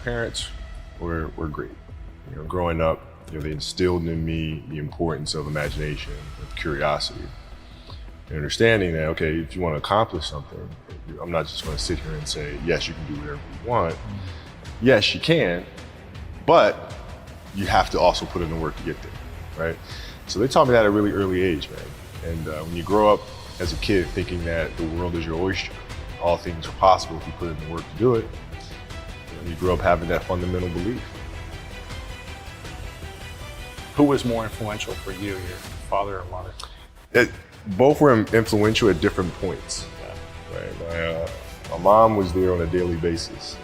parents were great. You know, growing up, you know, they instilled in me the importance of imagination, of curiosity, and understanding that, okay, if you want to accomplish something, I'm not just going to sit here and say, yes, you can do whatever you want. Yes, you can, but you have to also put in the work to get there, right? So they taught me that at a really early age, man. And when you grow up as a kid thinking that the world is your oyster, all things are possible if you put in the work to do it, you grow up having that fundamental belief. Who was more influential for you, your father or mother? Both were influential at different points. Yeah. Right? My mom was there on a daily basis.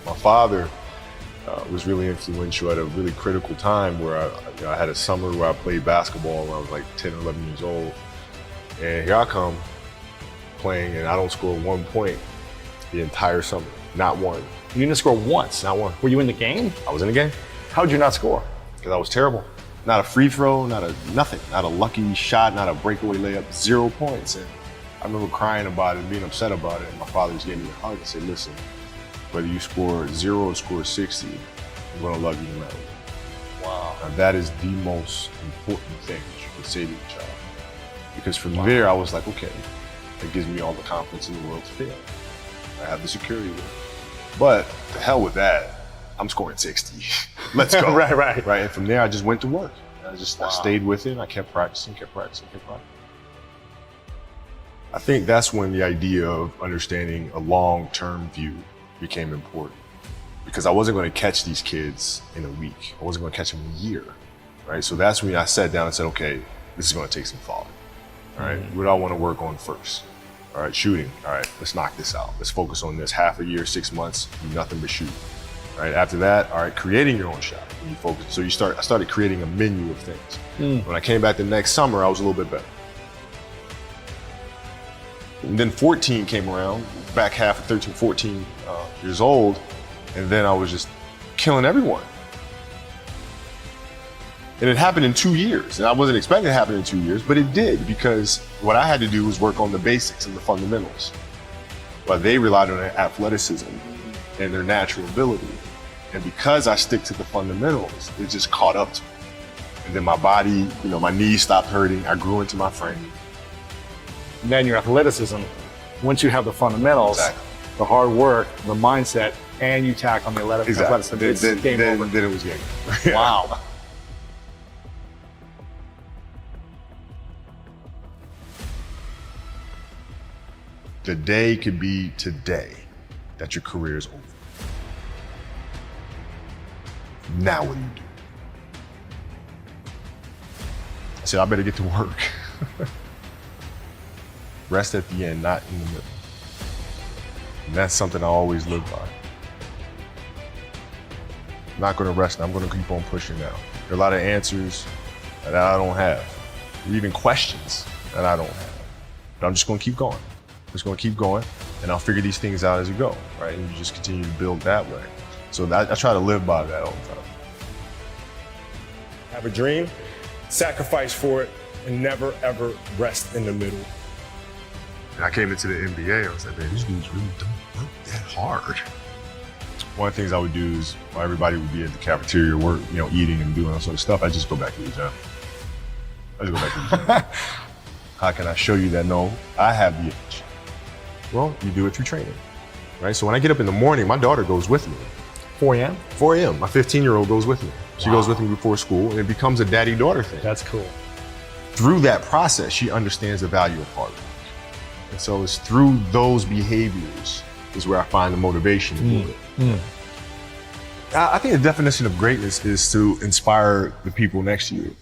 My father was really influential at a really critical time where I had a summer where I played basketball when I was like 10 or 11 years old. And here I come playing and I don't score 1 point the entire summer, not one. You didn't score once? Not one. Were you in the game? I was in the game. How'd you not score? Because I was terrible. Not a free throw, nothing. Not a lucky shot, not a breakaway layup, 0 points. And I remember crying about it, being upset about it. And my father just gave me a hug and said, listen, whether you score 0 or score 60, I'm gonna love you no matter what. Wow. Now, that is the most important thing that you can say to a child. Because from there, I was like, okay, that gives me all the confidence in the world to fail. I have the security there. But to hell with that, I'm scoring 60. Let's go. Right. And from there, I just went to work. I stayed with it. I kept practicing. I think that's when the idea of understanding a long-term view became important. Because I wasn't going to catch these kids in a week. I wasn't going to catch them in a year, right? So that's when I sat down and said, okay, this is going to take some thought, all right? What do I want to work on first? All right, shooting. All right, let's knock this out. Let's focus on this. Half a year, 6 months, do nothing but shoot. All right, after that, all right, creating your own shot. And you focus. So I started creating a menu of things. When I came back the next summer, I was a little bit better. And then 14 came around, back half of 13, 14 years old, and then I was just killing everyone. And it happened in 2 years. And I wasn't expecting it to happen in 2 years, but it did, because what I had to do was work on the basics and the fundamentals. While they relied on their athleticism and their natural ability. And because I stick to the fundamentals, it just caught up to me. And then my body, you know, my knees stopped hurting. I grew into my frame. And then your athleticism, once you have the fundamentals, the hard work, the mindset, and you tack on the athleticism, it's game over. Then it was game over. Wow. The day could be today that your career is over. Now what do you do? I said, I better get to work. Rest at the end, not in the middle. And that's something I always live by. I'm not gonna rest, I'm gonna keep on pushing now. There are a lot of answers that I don't have, or even questions that I don't have. But I'm just gonna keep going. I'm just gonna keep going, and I'll figure these things out as you go, right? And you just continue to build that way. So I try to live by that all the time. Have a dream, sacrifice for it, and never ever rest in the middle. And I came into the NBA, I was like, man, these dudes really don't work that hard. One of the things I would do is, while everybody would be at the cafeteria, work, you know, eating and doing all sort of stuff, I just go back to the gym. I just go back to the gym. How can I show you that, no, I have the edge? Well, you do it through training, right? So when I get up in the morning, my daughter goes with me. 4 a.m.? 4 a.m. My 15-year-old goes with me. She goes with me before school, and it becomes a daddy-daughter thing. That's cool. Through that process, she understands the value of hard work. And so it's through those behaviors is where I find the motivation to do it. I think the definition of greatness is to inspire the people next to you.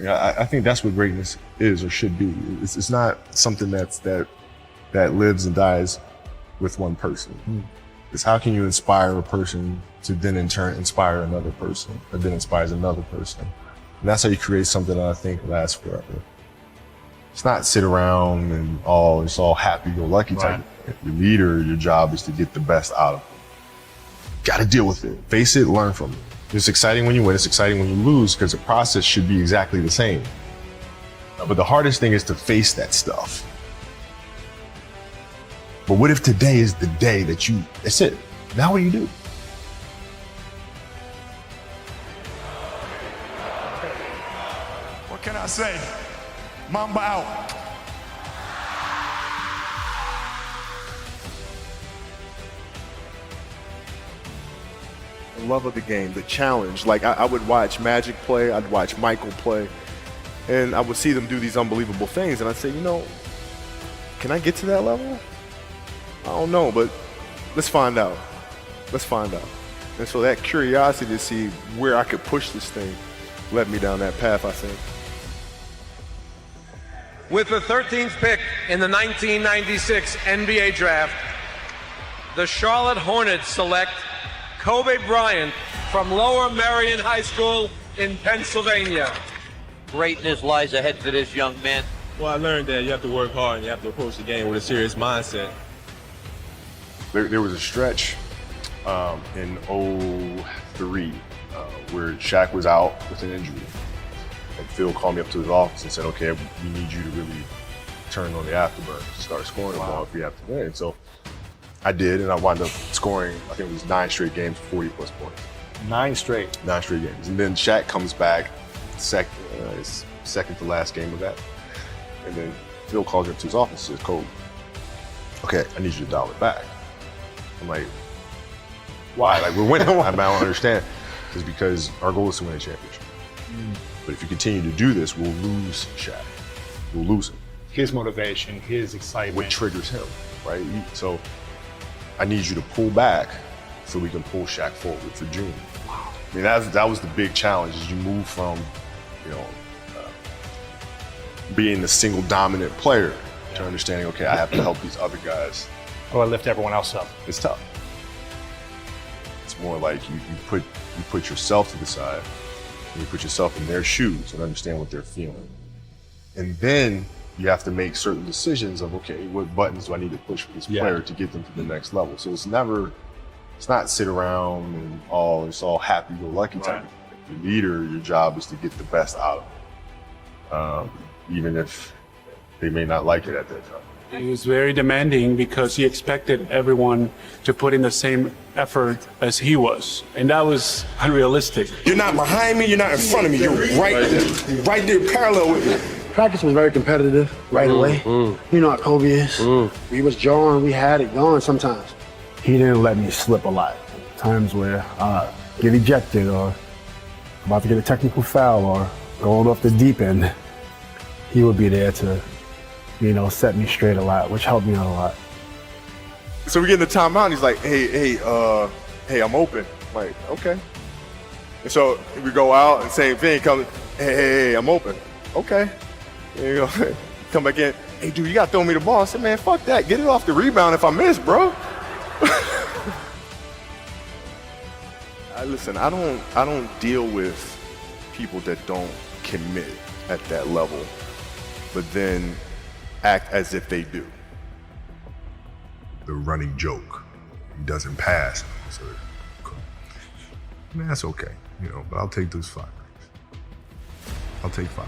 I think that's what greatness is or should be. It's not something that lives and dies with one person. It's how can you inspire a person to then in turn inspire another person, and then inspires another person. And that's how you create something that I think lasts forever. It's not sit around and it's all happy-go-lucky type of thing. Your leader, your job is to get the best out of it. Got to deal with it. Face it, learn from it. It's exciting when you win, it's exciting when you lose, because the process should be exactly the same. But the hardest thing is to face that stuff. But what if today is the day that's it? Now what do you do? I say? Mamba out. The love of the game, the challenge. Like I would watch Magic play, I'd watch Michael play, and I would see them do these unbelievable things, and I'd say, you know, can I get to that level? I don't know, but let's find out. Let's find out. And so that curiosity to see where I could push this thing led me down that path, I think. With the 13th pick in the 1996 NBA Draft, the Charlotte Hornets select Kobe Bryant from Lower Merion High School in Pennsylvania. Greatness lies ahead for this young man. Well, I learned that you have to work hard and you have to approach the game with a serious mindset. There was a stretch in 03 where Shaq was out with an injury. And Phil called me up to his office and said, okay, we need you to really turn on the afterburner, start scoring the ball if we have to win. So I did, and I wound up scoring, I think it was 9 straight games, 40 plus points. 9 straight. 9 straight games. And then Shaq comes back, second to last game of that. And then Phil calls me up to his office and says, Kobe, okay, I need you to dial it back. I'm like, why? Like, we're winning. I don't understand. It's because our goal is to win a championship. But if you continue to do this, we'll lose Shaq. We'll lose him. His motivation, his excitement. What triggers him, right? So I need you to pull back so we can pull Shaq forward for June. Wow. I mean, that was the big challenge, is you move from, being the single dominant player to understanding, okay, I have to help these other guys. How do I lift everyone else up? It's tough. It's more like you put yourself to the side, and you put yourself in their shoes and understand what they're feeling. And then you have to make certain decisions of, okay, what buttons do I need to push for this player to get them to the next level? So it's not sit around and it's all happy-go-lucky type of thing. The leader, your job is to get the best out of them, even if they may not like it at that time. He was very demanding because he expected everyone to put in the same effort as he was. And that was unrealistic. You're not behind me, you're not in front of me, you're right there parallel with me. Practice was very competitive right away. You know how Kobe is. We was jarring, we had it going sometimes. He didn't let me slip a lot. Times where I get ejected or about to get a technical foul or going off the deep end, he would be there to, set me straight a lot, which helped me out a lot. So we get in the timeout, and he's like, hey, I'm open. I'm like, okay. And so we go out, and same thing, comes, hey, I'm open. Okay. There you go. Come back in, hey, dude, you got to throw me the ball. I said, man, fuck that. Get it off the rebound if I miss, bro. Listen, I don't deal with people that don't commit at that level, but then act as if they do. The running joke, he doesn't pass. So, I mean, that's okay, but I'll take those 5 rings. I'll take 5.